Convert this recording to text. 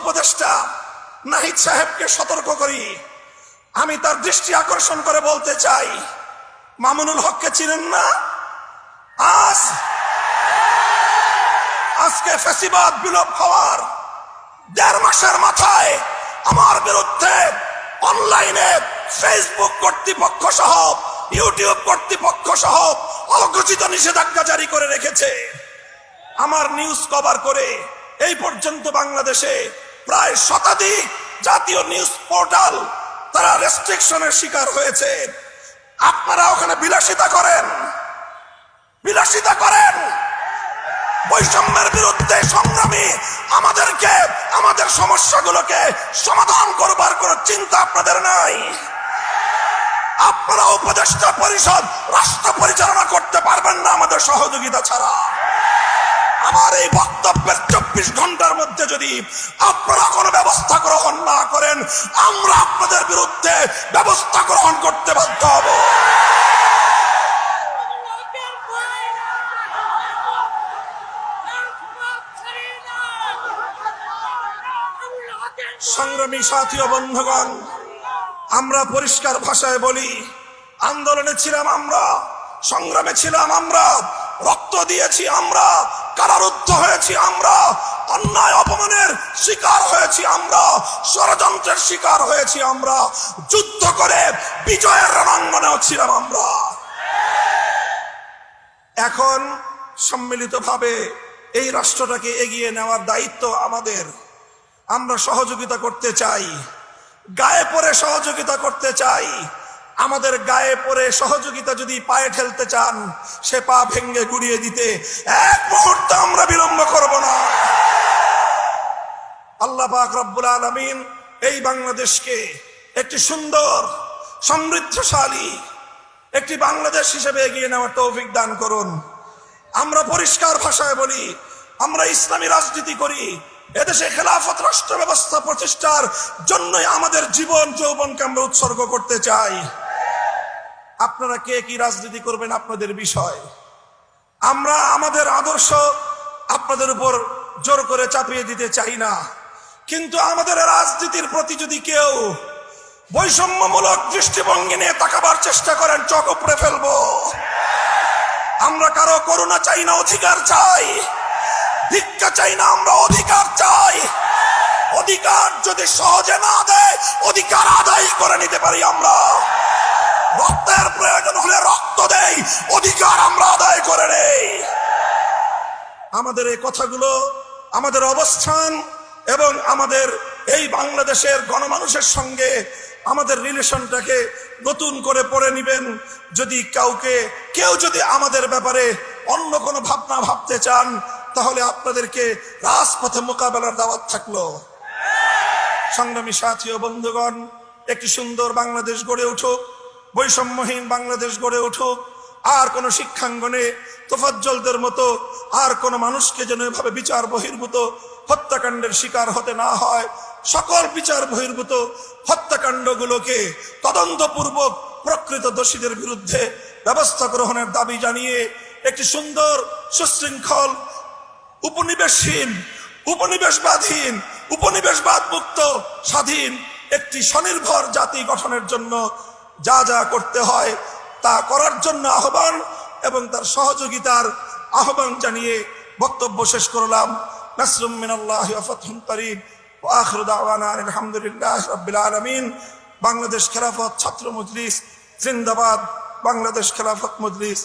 উপদেষ্টা নাহিদ সাহেবকে সতর্ক করি, আমি তার দৃষ্টি আকর্ষণ করে বলতে চাই, মামুনুল হককে চিনেন না? আজকে ফ্যাসিবাদ বিলোপ হওয়ার 1.5 মাসের মাথায় আমার বিরুদ্ধে অনলাইনে ফেসবুক কর্তৃপক্ষ সহ ইউটিউব কর্তৃপক্ষ সহ অঘোষিত নিষেধাজ্ঞা জারি করে রেখেছে। আমার নিউজ কভার করে এই পর্যন্ত বাংলাদেশে প্রায় শতাধিক জাতীয় নিউজ পোর্টাল তারা রেস্ট্রিকশনের শিকার হয়েছে। আপনারা ওখানে বিলাসিতা করেন, বৈষম্যের বিরুদ্ধে সংগ্রামী আমাদেরকে আমাদের সমস্যাগুলোকে সমাধান করবার কোনো চিন্তা আপনাদের নাই। আপনারা উপদেষ্টা পরিষদ রাষ্ট্র পরিচালনা করতে পারবেন না আমাদের সহযোগিতা ছাড়া। আমার এই বক্তব্যের 24 ঘন্টার মধ্যে যদি আপনারা কোনো ব্যবস্থা গ্রহণ না করেন, আমরা আপনাদের বিরুদ্ধে ব্যবস্থা গ্রহণ করতে বাধ্য হব। সংগ্রামী সাথী ও বন্ধুগণ, আমরা পরিষ্কার ভাষায় বলি, আন্দোলনে ছিলাম আমরা, সংগ্রামে ছিলাম আমরা, রক্ত দিয়েছি আমরা, কারারুদ্ধ হয়েছি আমরা, অন্যায় অপমানের শিকার হয়েছি আমরা, ষড়যন্ত্রের শিকার হয়েছি আমরা, যুদ্ধ করে বিজয়ের রণাঙ্গনেও ছিলাম আমরা। এখন সম্মিলিতভাবে এই রাষ্ট্রটাকে এগিয়ে নেওয়ার দায়িত্ব আমাদের। আমরা সহযোগিতা করতে চাই, গায়ে পড়ে সহযোগিতা করতে চাই। আমাদের গায়ে পড়ে সহযোগিতা যদি পায়ে ঠেলতে চান, সে পা ভেঙ্গে গুড়িয়ে দিতে এক মুহূর্ত আমরা বিলম্ব করব না। আল্লাহ পাক রব্বুল আলামিন এই বাংলাদেশকে একটি সুন্দর সমৃদ্ধশালী একটি বাংলাদেশ হিসেবে এগিয়ে নেওয়ার তৌফিক দান করুন। আমরা পরিষ্কার ভাষায় বলি, আমরা ইসলামী রাজনীতি করি, এদেশে খেলাফত রাষ্ট্র ব্যবস্থা প্রতিষ্ঠার জন্যই আমাদের জীবন যৌবনকে আমরা উৎসর্গ করতে চাই। আপনারা কে কি রাজনীতি করবেন আপনাদের বিষয়। আমরা আমাদের আদর্শ আপনাদের উপর জোর করে চাপিয়ে দিতে চাই না, কিন্তু আমাদের রাজনীতির প্রতি যদি কেউ বৈষম্যমূলক দৃষ্টিভঙ্গি নিয়ে তাকাবার চেষ্টা করেন, চোখ উপড়ে ফেলবো। আমরা কারো করুণা চাই না, অধিকার চাই। ভিক্ষা চাই না, আমরা অধিকার চাই। অধিকার যদি সহজে না দেয়, অধিকার আদায় করে নিতে পারি আমরা। রক্তের প্রয়োজন হলে রক্ত দেই, অধিকার আমরা আদায় করে নেই। আমাদের এই কথাগুলো, আমাদের অবস্থান এবং আমাদের এই বাংলাদেশের গণমানুষের সঙ্গে আমাদের রিলেশনটাকে নতুন করে পড়ে নিবেন। যদি কেউ যদি আমাদের ব্যাপারে অন্য কোনো ভাবনা ভাবতে চান, তাহলে আপনাদেরকে রাজপথে মোকাবেলার দাওয়াত থাকলো। সংগ্রামী সাথী ও বন্ধুগণ, একটি সুন্দর বাংলাদেশ গড়ে উঠুক, বৈষম্যহীন বাংলাদেশ গড়ে উঠুক। আর কোন শিক্ষাঙ্গনে তোফাজ্জলদের মতো আর কোন মানুষকে যেন এভাবে বিচার বহির্ভূত হত্যাকাণ্ডের শিকার হতে না হয়। সকল বিচার বহির্ভূত হত্যাকাণ্ডগুলোকে তদন্তপূর্বক প্রকৃত দোষীদের বিরুদ্ধে ব্যবস্থা গ্রহণের দাবি জানিয়ে একটি সুন্দর সুশৃঙ্খল উপনিবেশহীন, উপনিবেশবাদহীন, উপনিবেশবাদ মুক্ত স্বাধীন একটি স্বনির্ভর জাতি গঠনের জন্য যা যা করতে হয় তা করার জন্য আহ্বান এবং তার সহযোগিতার আহ্বান জানিয়ে বক্তব্য শেষ করলাম। নাসরুম মিনাল্লাহি ওয়া ফাতহুন করিব ওয়া আখিরু দাওয়ানা আলহামদুলিল্লাহি রাব্বিল আলামিন। বাংলাদেশ খেলাফত ছাত্র মজলিস জিন্দাবাদ, বাংলাদেশ খেলাফত মজলিস।